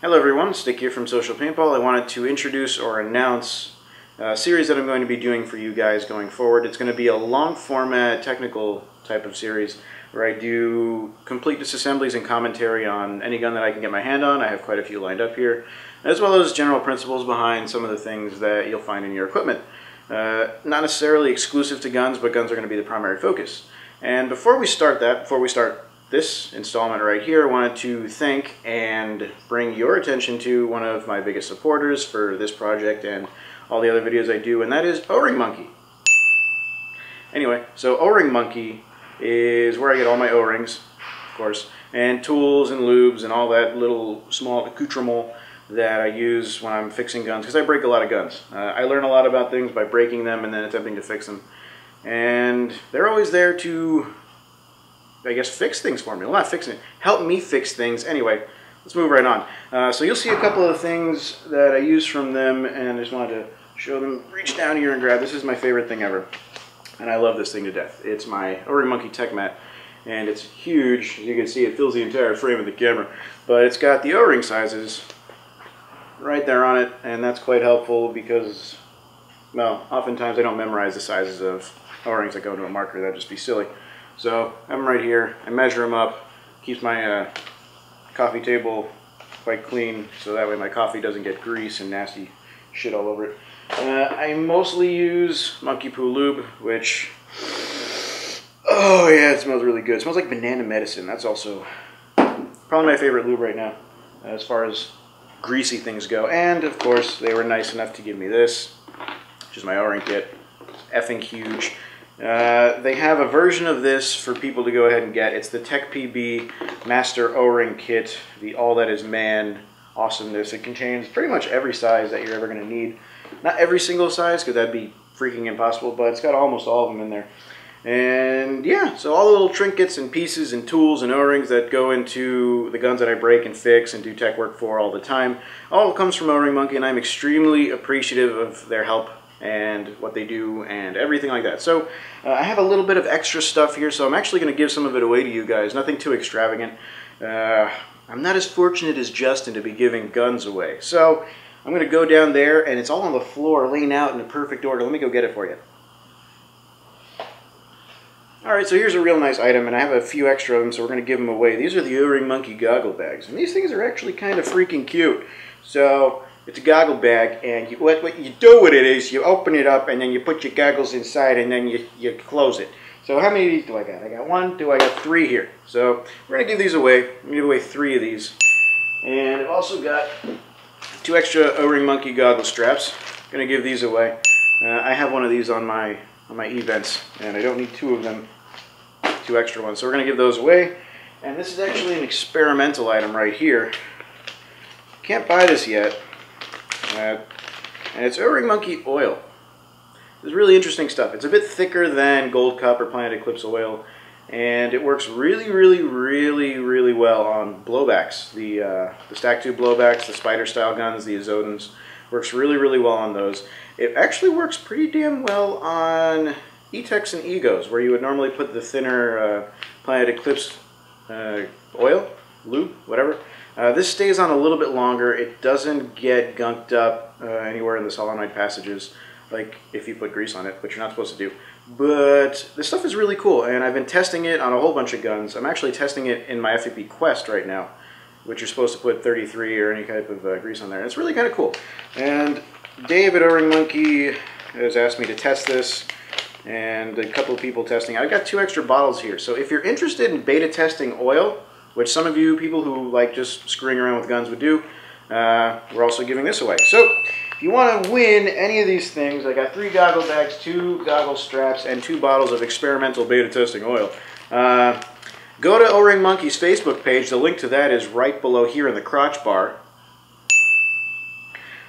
Hello everyone, Stick here from Social Paintball. I wanted to introduce or announce a series that I'm going to be doing for you guys going forward. It's going to be a long format technical type of series where I do complete disassemblies and commentary on any gun that I can get my hand on. I have quite a few lined up here, as well as general principles behind some of the things that you'll find in your equipment. Not necessarily exclusive to guns, but guns are going to be the primary focus. And before we start this installment right here, I wanted to thank and bring your attention to one of my biggest supporters for this project and all the other videos I do, and that is OringMonkey. Anyway, so OringMonkey is where I get all my O-rings, of course, and tools and lubes and all that little small accoutrement that I use when I'm fixing guns, because I break a lot of guns. I learn a lot about things by breaking them and then attempting to fix them. And they're always there to, I guess, fix things for me. Well, not fixing it, help me fix things. Anyway, let's move right on. So you'll see a couple of things that I use from them, and I just wanted to show them. Reach down here and grab. This is my favorite thing ever, and I love this thing to death. It's my OringMonkey Tech Mat, and it's huge. As you can see, it fills the entire frame of the camera, but it's got the O-ring sizes right there on it, and that's quite helpful because, well, oftentimes I don't memorize the sizes of O-rings that go into a marker. That'd just be silly. So I have them right here. I measure them up. Keeps my coffee table quite clean, so that way my coffee doesn't get grease and nasty shit all over it. I mostly use Monkey Poo Lube, which, oh yeah, it smells really good. It smells like banana medicine. That's also probably my favorite lube right now as far as greasy things go. And of course, they were nice enough to give me this, which is my O-ring kit. It's effing huge. They have a version of this for people to go ahead and get. It's the Tech PB Master O-ring kit, the All That Is Man awesomeness. It contains pretty much every size that you're ever going to need. Not every single size, because that'd be freaking impossible, but it's got almost all of them in there. And yeah, so all the little trinkets and pieces and tools and O-rings that go into the guns that I break and fix and do tech work for all the time, all comes from OringMonkey, and I'm extremely appreciative of their help and what they do and everything like that. So I have a little bit of extra stuff here, so I'm actually going to give some of it away to you guys. Nothing too extravagant. I'm not as fortunate as Justin to be giving guns away. So I'm going to go down there, and it's all on the floor, laying out in a perfect order. Let me go get it for you. Alright, so here's a real nice item, and I have a few extra of them, so we're going to give them away. These are the OringMonkey goggle bags, and these things are actually kind of freaking cute. So it's a goggle bag, and what you do with it is you open it up, and then you put your goggles inside, and then you close it. So how many of these do I got? I got one, two, I got three here. So we're going to give these away. I'm going to give away three of these. And I've also got two extra OringMonkey goggle straps. I'm going to give these away. I have one of these on my events, and I don't need two of them, two extra ones. So we're going to give those away. And this is actually an experimental item right here. Can't buy this yet. And it's OringMonkey oil. It's really interesting stuff. It's a bit thicker than Gold Copper Planet Eclipse oil, and it works really, really, really, really well on blowbacks. The stack tube blowbacks, the spider style guns, the Azodens. Works really, really well on those. It actually works pretty damn well on E-Techs and Egos, where you would normally put the thinner Planet Eclipse oil, lube, whatever. This stays on a little bit longer. It doesn't get gunked up anywhere in the solenoid passages, like if you put grease on it, which you're not supposed to do. But this stuff is really cool, and I've been testing it on a whole bunch of guns. I'm actually testing it in my FEP Quest right now, which you're supposed to put 33 or any type of grease on there. And it's really kind of cool. And Dave at OringMonkey has asked me to test this, and a couple of people testing. I've got two extra bottles here. So if you're interested in beta testing oil, which some of you people who like just screwing around with guns would do, we're also giving this away. So if you want to win any of these things, I got 3 goggle bags, 2 goggle straps, and 2 bottles of experimental beta testing oil. Go to OringMonkey's Facebook page. The link to that is right below here in the crotch bar.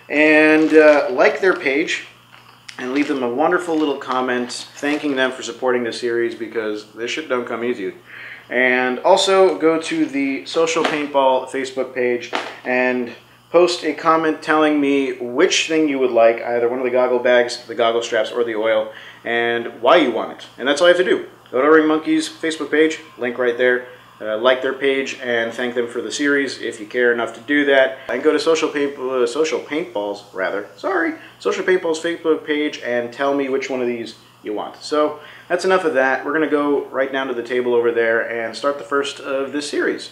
And like their page and leave them a wonderful little comment thanking them for supporting this series, because this shit don't come easy. And also go to the Social Paintball Facebook page and post a comment telling me which thing you would like, either one of the goggle bags, the goggle straps, or the oil, and why you want it. And that's all you have to do. Go to OringMonkey's Facebook page, link right there. like their page and thank them for the series if you care enough to do that. And go to Social Paintball's Facebook page and tell me which one of these you want. So that's enough of that. We're going to go right down to the table over there and start the first of this series.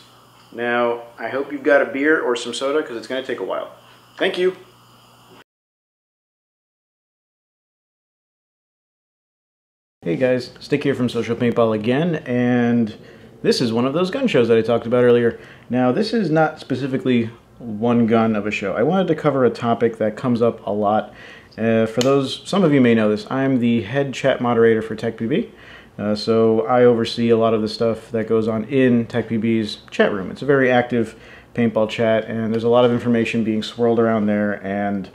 Now, I hope you've got a beer or some soda because it's going to take a while. Thank you. Hey guys, Stick here from Social Paintball again, and this is one of those gun shows that I talked about earlier. Now, this is not specifically one gun of a show. I wanted to cover a topic that comes up a lot. For those, some of you may know this, I'm the head chat moderator for TechPB. So I oversee a lot of the stuff that goes on in TechPB's chat room. It's a very active paintball chat, and there's a lot of information being swirled around there, and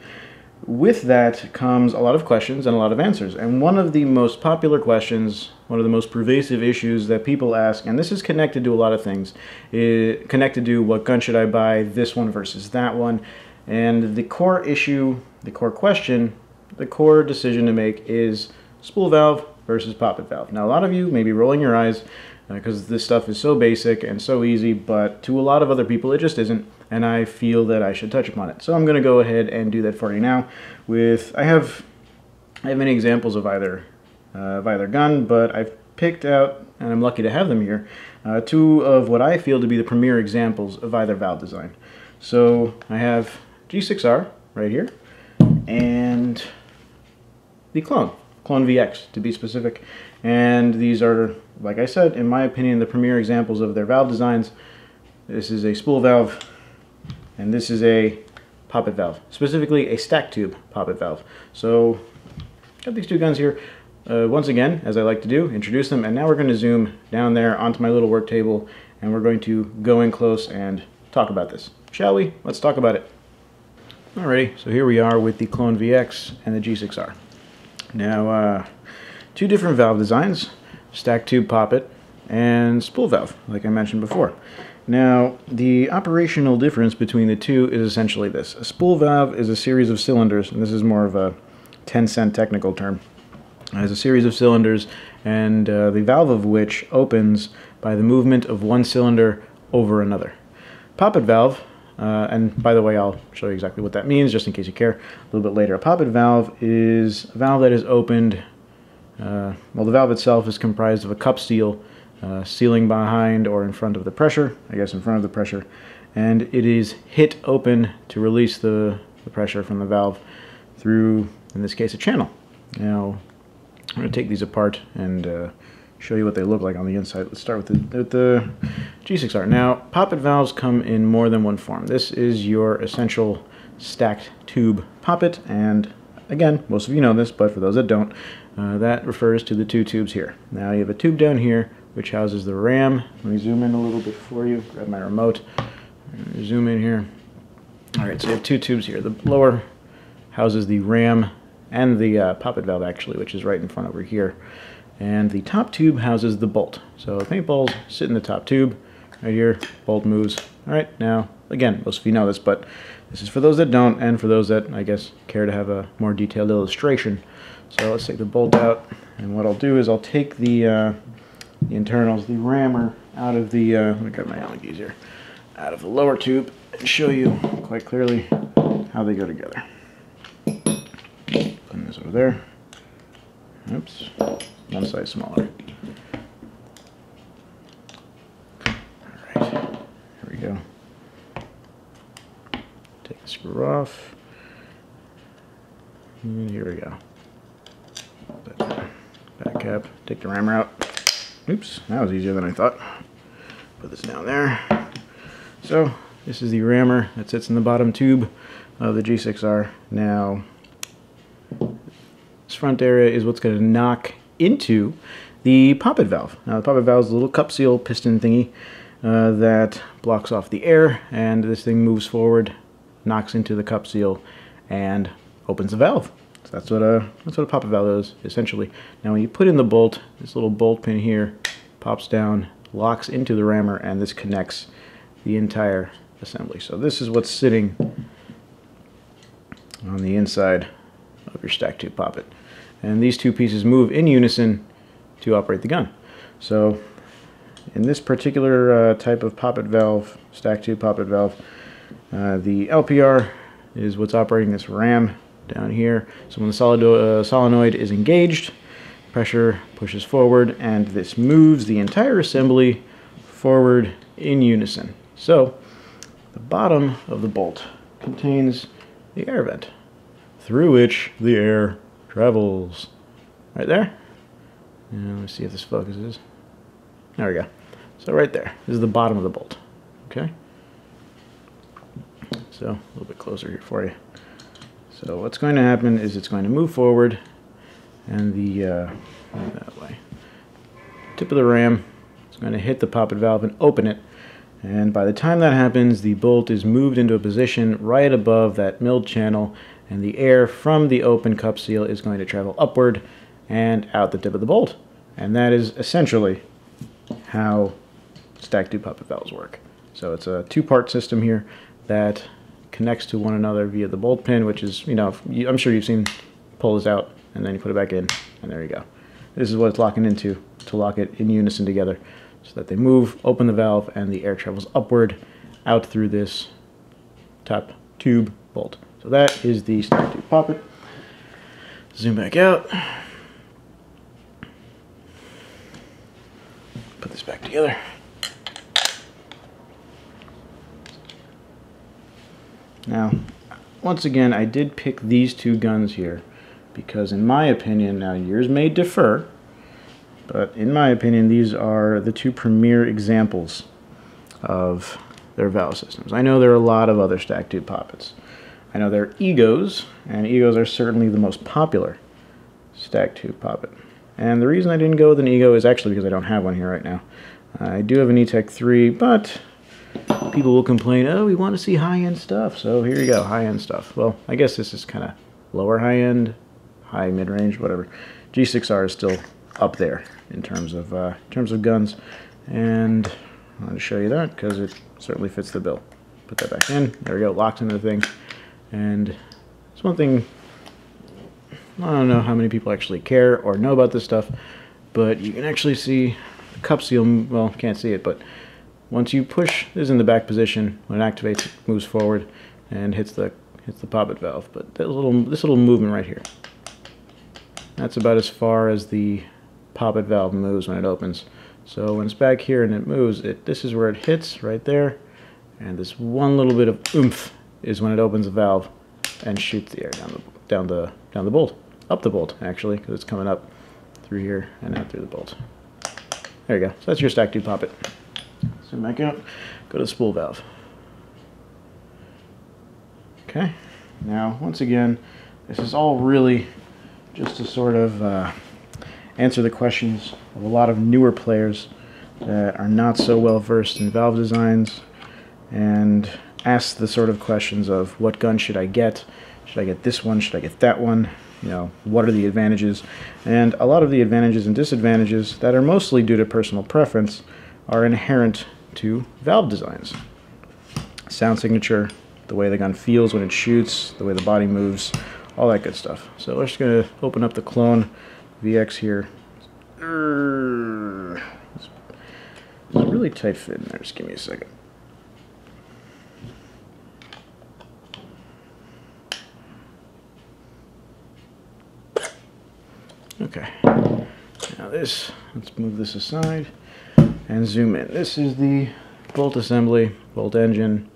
with that comes a lot of questions and a lot of answers. And one of the most popular questions, one of the most pervasive issues that people ask, and this is connected to a lot of things, is connected to what gun should I buy, this one versus that one. And the core issue, the core question, the core decision to make is spool valve versus poppet valve. Now, a lot of you may be rolling your eyes because this stuff is so basic and so easy, but to a lot of other people it just isn't, and I feel that I should touch upon it. So I'm going to go ahead and do that for you now. I have many examples of either gun, but I've picked out, and I'm lucky to have them here, two of what I feel to be the premier examples of either valve design. So I have G6R right here, and the Clone VX to be specific. And these are, like I said, in my opinion, the premier examples of their valve designs. This is a spool valve, and this is a poppet valve, specifically a stack tube poppet valve. So got these two guns here. Once again, as I like to do, introduce them, and now we're going to zoom down there onto my little work table, and we're going to go in close and talk about this. Shall we? Let's talk about it. Alrighty, so here we are with the Clone VX and the G6R. Now, two different valve designs, stack tube poppet and spool valve, like I mentioned before. Now, the operational difference between the two is essentially this. A spool valve is a series of cylinders, and this is more of a 10-cent technical term. It has a series of cylinders, and the valve of which opens by the movement of one cylinder over another. Poppet valve, and by the way, I'll show you exactly what that means, just in case you care, a little bit later. A poppet valve is a valve that is opened, well, the valve itself is comprised of a cup seal, sealing behind or in front of the pressure, I guess in front of the pressure, and it is hit open to release the pressure from the valve through, in this case, a channel. Now, I'm going to take these apart and show you what they look like on the inside. Let's start with the G6R. Now, poppet valves come in more than one form. This is your essential stacked tube poppet, and again, most of you know this, but for those that don't, that refers to the two tubes here. Now, you have a tube down here which houses the ram. Let me zoom in a little bit for you. Grab my remote. Zoom in here. Alright, so you have two tubes here. The lower houses the ram and the poppet valve, actually, which is right in front over here. And the top tube houses the bolt. So paintballs sit in the top tube. Right here, bolt moves. Alright, now, again, most of you know this, but this is for those that don't, and for those that, I guess, care to have a more detailed illustration. So let's take the bolt out, and what I'll do is I'll take the internals, the rammer, out of the, let me grab my Allen keys here, out of the lower tube, and show you quite clearly how they go together. Putting this over there. Oops, one size smaller. Alright, here we go. Take the screw off. And here we go. Back cap, take the rammer out. Oops, that was easier than I thought. Put this down there. So, this is the rammer that sits in the bottom tube of the G6R. Now, this front area is what's going to knock into the poppet valve. Now, the poppet valve is a little cup seal piston thingy that blocks off the air, and this thing moves forward, knocks into the cup seal, and opens the valve. So that's what a poppet valve is, essentially. Now, when you put in the bolt, this little bolt pin here pops down, locks into the rammer, and this connects the entire assembly. So this is what's sitting on the inside of your stack tube poppet. And these two pieces move in unison to operate the gun. So in this particular type of poppet valve, stack tube poppet valve, the LPR is what's operating this ram down here. So when the solenoid is engaged, pressure pushes forward, and this moves the entire assembly forward in unison. So the bottom of the bolt contains the air vent through which the air travels. Right there. Now, let me see if this focuses. There we go. So right there. This is the bottom of the bolt. Okay. So a little bit closer here for you. So what's going to happen is it's going to move forward, and that way. Tip of the ram is going to hit the poppet valve and open it. And by the time that happens, the bolt is moved into a position right above that milled channel, and the air from the open cup seal is going to travel upward and out the tip of the bolt. And that is essentially how stack tube poppet valves work. So it's a two-part system here that connects to one another via the bolt pin, which is, you know, I'm sure you've seen, pull this out and then you put it back in, and there you go. This is what it's locking into to lock it in unison together, so that they move, open the valve, and the air travels upward out through this top tube bolt. So that is the stack tube poppet. Zoom back out. Put this back together. Now, once again, I did pick these two guns here because, in my opinion, now yours may differ, but in my opinion, these are the two premier examples of their valve systems. I know there are a lot of other stack tube poppets. I know there are Egos, and Egos are certainly the most popular stack tube poppet. And the reason I didn't go with an Ego is actually because I don't have one here right now. I do have an E-Tech 3, but people will complain, oh, we want to see high-end stuff. So here you go, high-end stuff. Well, I guess this is kind of lower high-end, high mid-range, whatever. G6R is still up there in terms of guns, and I want to show you that because it certainly fits the bill. Put that back in. There we go, locked into the thing. And it's one thing, I don't know how many people actually care or know about this stuff, but you can actually see the cup seal. Well, can't see it, but once you push this in the back position, when it activates, it moves forward and hits the poppet valve. But this little movement right here, that's about as far as the poppet valve moves when it opens. So when it's back here and it moves, this is where it hits right there, and this one little bit of oomph is when it opens the valve and shoots the air down the bolt, up the bolt actually, because it's coming up through here and out through the bolt. There you go. So that's your stack tube poppet. Zoom back out. Go to the spool valve. Okay. Now, once again, this is all really just to sort of answer the questions of a lot of newer players that are not so well versed in valve designs, and ask the sort of questions of what gun should I get? Should I get this one? Should I get that one? You know, what are the advantages? And a lot of the advantages and disadvantages that are mostly due to personal preference are inherent to valve designs. Sound signature, the way the gun feels when it shoots, the way the body moves, all that good stuff. So we're just going to open up the Clone VX here. It's a really tight fit in there. Just give me a second. Okay, now let's move this aside and zoom in. This is the bolt assembly, bolt engine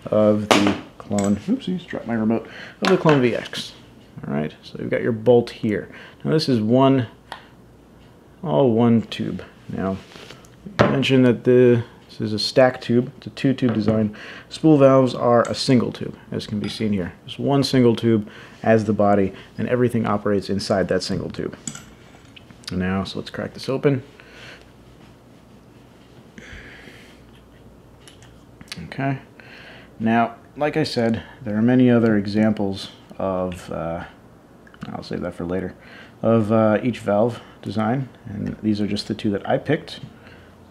of the Clone, oopsies, dropped my remote, of the Clone VX. Alright, so you've got your bolt here. Now this is all one tube. Now, I mentioned that this is a stack tube, it's a two-tube design. Spool valves are a single tube, as can be seen here. There's one single tube as the body, and everything operates inside that single tube. Now, so let's crack this open. Okay. Now, like I said, there are many other examples of, I'll save that for later, of each valve design, and these are just the two that I picked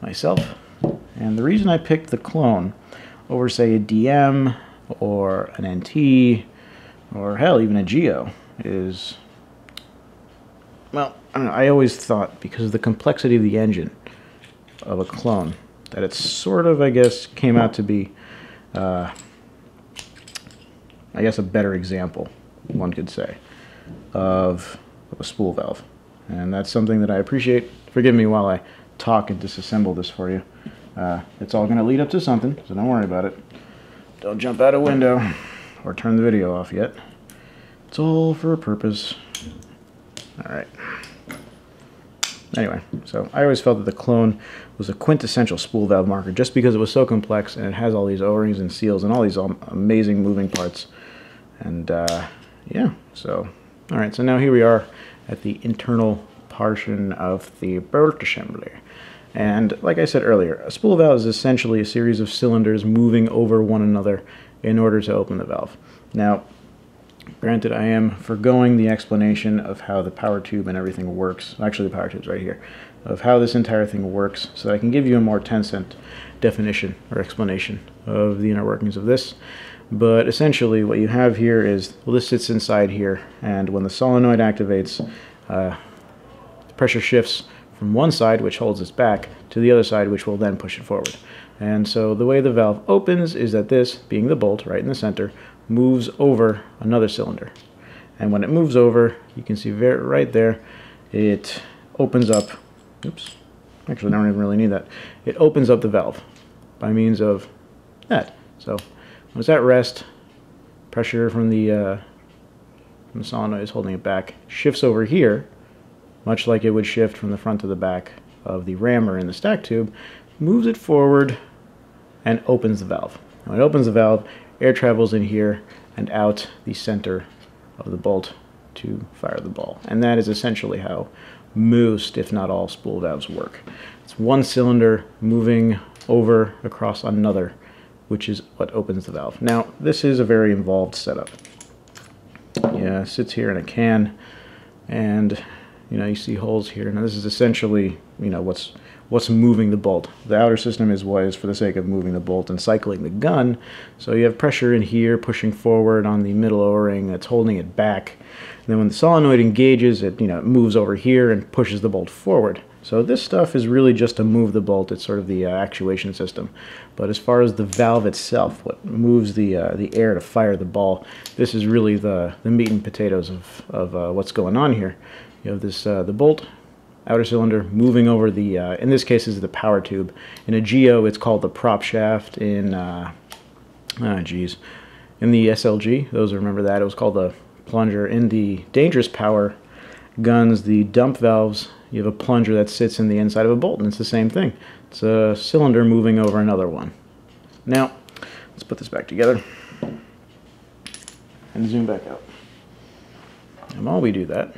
myself. And the reason I picked the Clone over, say, a DM or an NT or hell, even a Geo is, well, I don't know, I always thought, because of the complexity of the engine of a clone, that it sort of, I guess, came out to be, I guess, a better example, one could say, of a spool valve. And that's something that I appreciate. Forgive me while I talk and disassemble this for you. It's all going to lead up to something, so don't worry about it. Don't jump out a window or turn the video off yet. It's all for a purpose. Alright. Anyway, so I always felt that the clone was a quintessential spool valve marker just because it was so complex and it has all these O-rings and seals and all these amazing moving parts. And yeah, so alright, so now here we are at the internal portion of the bolt assembly. And like I said earlier, a spool valve is essentially a series of cylinders moving over one another in order to open the valve. Now, granted, I am foregoing the explanation of how the power tube and everything works. Actually, the power tube's right here. Of how this entire thing works, so that I can give you a more 10-cent definition or explanation of the inner workings of this. But essentially, what you have here is, well, this sits inside here, and when the solenoid activates, the pressure shifts from one side, which holds us back, to the other side, which will then push it forward. And so the way the valve opens is that this, being the bolt right in the center, moves over another cylinder. And when it moves over, you can see right there, it opens up, oops, actually I don't even really need that. It opens up the valve by means of that. So when it's at rest, pressure from the solenoid is holding it back, shifts over here, much like it would shift from the front to the back of the rammer in the stack tube, moves it forward and opens the valve. When it opens the valve, air travels in here and out the center of the bolt to fire the ball. And that is essentially how most, if not all, spool valves work. It's one cylinder moving over across another, which is what opens the valve. Now, this is a very involved setup. Yeah, it sits here in a can, and you know, you see holes here. Now this is essentially, you know, what's moving the bolt. The outer system is what is for the sake of moving the bolt and cycling the gun. So you have pressure in here pushing forward on the middle O-ring that's holding it back. And then when the solenoid engages, it, you know, it moves over here and pushes the bolt forward. So this stuff is really just to move the bolt. It's sort of the actuation system. But as far as the valve itself, what moves the air to fire the ball, this is really the meat and potatoes of what's going on here. You have this the bolt, outer cylinder, moving over the, in this case, this is the power tube. In a Geo, it's called the prop shaft. In, in the SLG, those who remember that, it was called the plunger. In the dangerous power guns, the dump valves, you have a plunger that sits in the inside of a bolt, and it's the same thing. It's a cylinder moving over another one. Now, let's put this back together and zoom back out. And while we do that,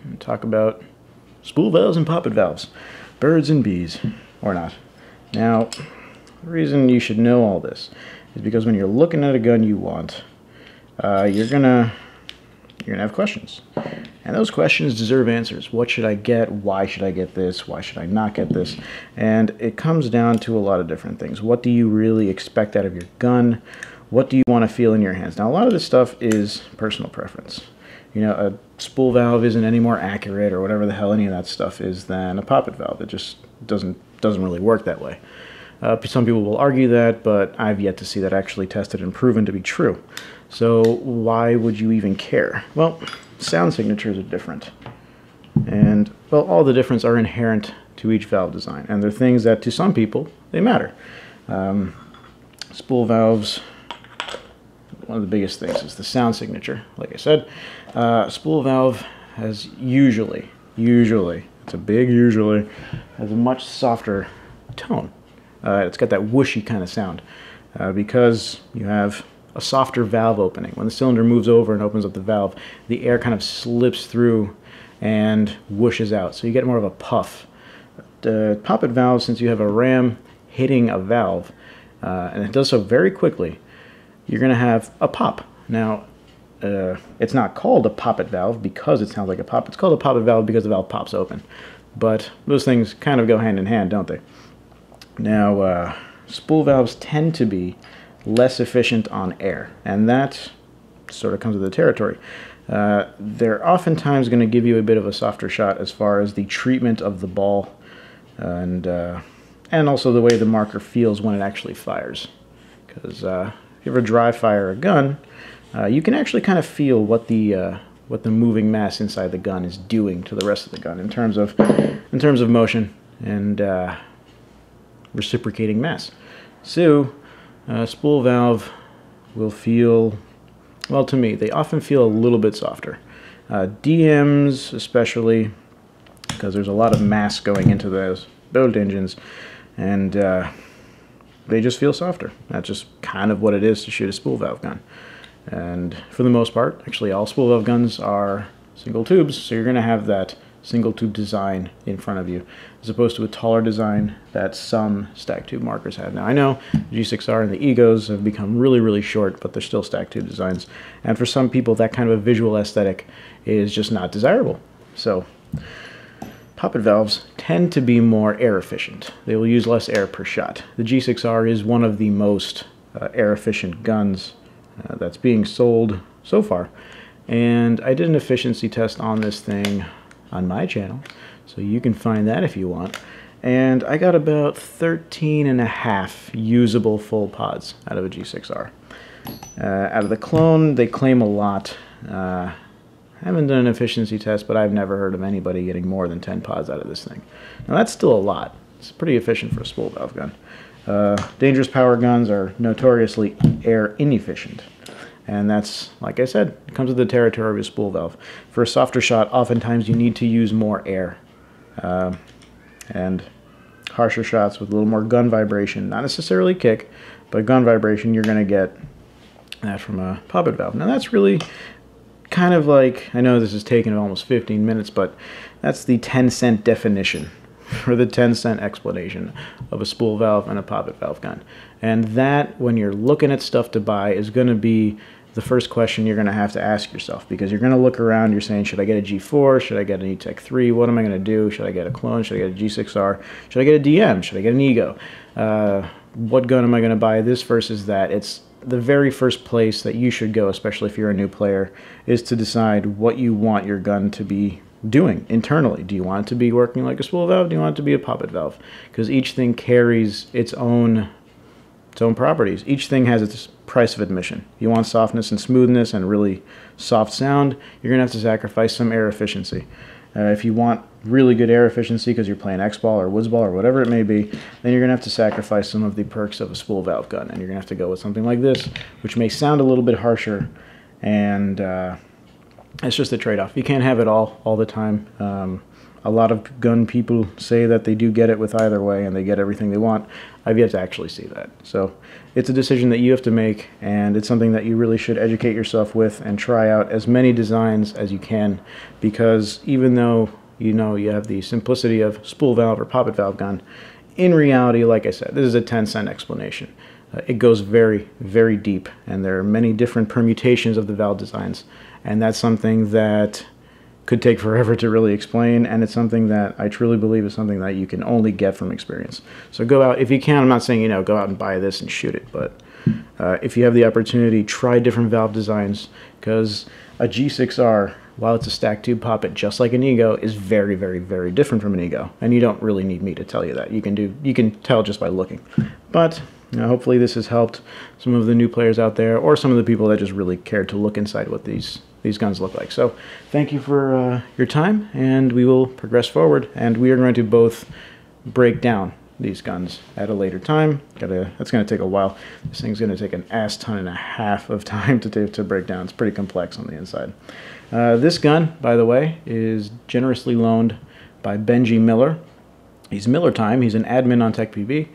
and talk about spool valves and poppet valves, birds and bees, or not. Now, the reason you should know all this is because when you're looking at a gun you want, you're gonna have questions, and those questions deserve answers. What should I get? Why should I get this? Why should I not get this? And it comes down to a lot of different things. What do you really expect out of your gun? What do you want to feel in your hands? Now, a lot of this stuff is personal preference. You know, a spool valve isn't any more accurate or whatever the hell any of that stuff is than a poppet valve. It just doesn't really work that way. Some people will argue that, but I've yet to see that actually tested and proven to be true. So why would you even care? Well, sound signatures are different. And, well, all the difference are inherent to each valve design. And they're things that, to some people, they matter. Spool valves, one of the biggest things is the sound signature. Like I said, spool valve has usually, it's a big usually, has a much softer tone. It's got that whooshy kind of sound because you have a softer valve opening. When the cylinder moves over and opens up the valve, the air kind of slips through and whooshes out, so you get more of a puff. The poppet valve, since you have a ram hitting a valve, and it does so very quickly, you're going to have a pop. Now, it's not called a poppet valve because it sounds like a pop. It's called a poppet valve because the valve pops open. But those things kind of go hand in hand, don't they? Now, spool valves tend to be less efficient on air, and that sort of comes with the territory. they're oftentimes going to give you a bit of a softer shot as far as the treatment of the ball and also the way the marker feels when it actually fires. Because if you ever dry fire a gun, you can actually kind of feel what the moving mass inside the gun is doing to the rest of the gun in terms of motion and reciprocating mass. So spool valve will feel, well, to me, they often feel a little bit softer. DMs especially, because there's a lot of mass going into those bolt engines, and they just feel softer. That's just kind of what it is to shoot a spool valve gun. And for the most part, actually all spool valve guns are single tubes, so you're going to have that single tube design in front of you, as opposed to a taller design that some stack tube markers have. Now I know G6R and the Egos have become really, really short, but they're still stack tube designs. And for some people, that kind of a visual aesthetic is just not desirable. So Poppet valves tend to be more air efficient. They will use less air per shot. The G6R is one of the most air efficient guns that's being sold so far. And I did an efficiency test on this thing on my channel, so you can find that if you want. And I got about 13.5 usable full pods out of a G6R. Out of the clone, they claim a lot. I haven't done an efficiency test, but I've never heard of anybody getting more than 10 pods out of this thing. Now that's still a lot. It's pretty efficient for a spool valve gun. Dangerous power guns are notoriously air inefficient. And that's, like I said, it comes with the territory of a spool valve. For a softer shot, oftentimes you need to use more air. And harsher shots with a little more gun vibration, not necessarily kick, but gun vibration, you're going to get that from a Poppet valve. Now that's really kind of like, I know this is taking almost 15 minutes, but that's the 10-cent definition, or the 10-cent explanation of a spool valve and a Poppet valve gun. And that, when you're looking at stuff to buy, is going to be the first question you're going to have to ask yourself, because you're going to look around, you're saying, should I get a G4? Should I get an E-Tech 3? What am I going to do? Should I get a clone? Should I get a G6R? Should I get a DM? Should I get an Ego? What gun am I going to buy, this versus that? It's the very first place that you should go, especially if you're a new player, is to decide what you want your gun to be doing internally. Do you want it to be working like a spool valve? Do you want it to be a Poppet valve? Because each thing carries its own properties. Each thing has its price of admission. If you want softness and smoothness and really soft sound, you're going to have to sacrifice some air efficiency. If you want really good air efficiency because you're playing X-Ball or Woods Ball or whatever it may be, then you're going to have to sacrifice some of the perks of a spool valve gun, and you're going to have to go with something like this, which may sound a little bit harsher, and it's just a trade-off. You can't have it all the time. A lot of gun people say that they do get it with either way and they get everything they want. I've yet to actually see that. So it's a decision that you have to make, and it's something that you really should educate yourself with and try out as many designs as you can, because even though you know you have the simplicity of spool valve or Poppet valve gun, in reality, like I said, this is a 10-cent explanation. It goes very, very deep, and there are many different permutations of the valve designs, and that's something that could take forever to really explain, and it's something that I truly believe is something that you can only get from experience. So go out, if you can, I'm not saying, go out and buy this and shoot it, but if you have the opportunity, try different valve designs, because a G6R, while it's a stack tube Poppet, just like an Ego, is very, very, very different from an Ego, and you don't really need me to tell you that. You can tell just by looking. But hopefully this has helped some of the new players out there, or some of the people that just really cared to look inside what these guns look like. So thank you for your time, and we will progress forward, and we are going to both break down these guns at a later time. That's going to take a while. This thing's going to take an ton and a half of time to break down. It's pretty complex on the inside. This gun, by the way, is generously loaned by Benji Miller. He's Miller Time. He's an admin on TechPB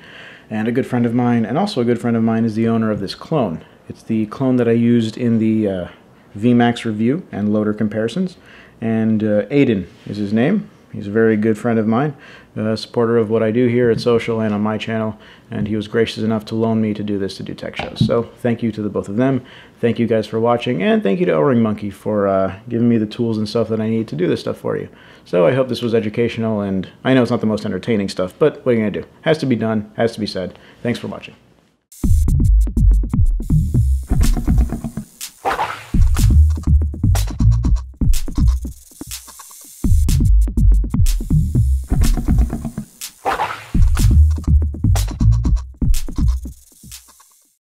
and a good friend of mine, and also a good friend of mine is the owner of this clone. It's the clone that I used in the VMAX review and loader comparisons, and Aiden is his name. He's a very good friend of mine, a supporter of what I do here at Social and on my channel, and he was gracious enough to loan me to do this, to do tech shows. So thank you to the both of them. Thank you guys for watching, and thank you to OringMonkey for giving me the tools and stuff that I need to do this stuff for you. So I hope this was educational, and I know it's not the most entertaining stuff, but what are you going to do? Has to be done, has to be said. Thanks for watching.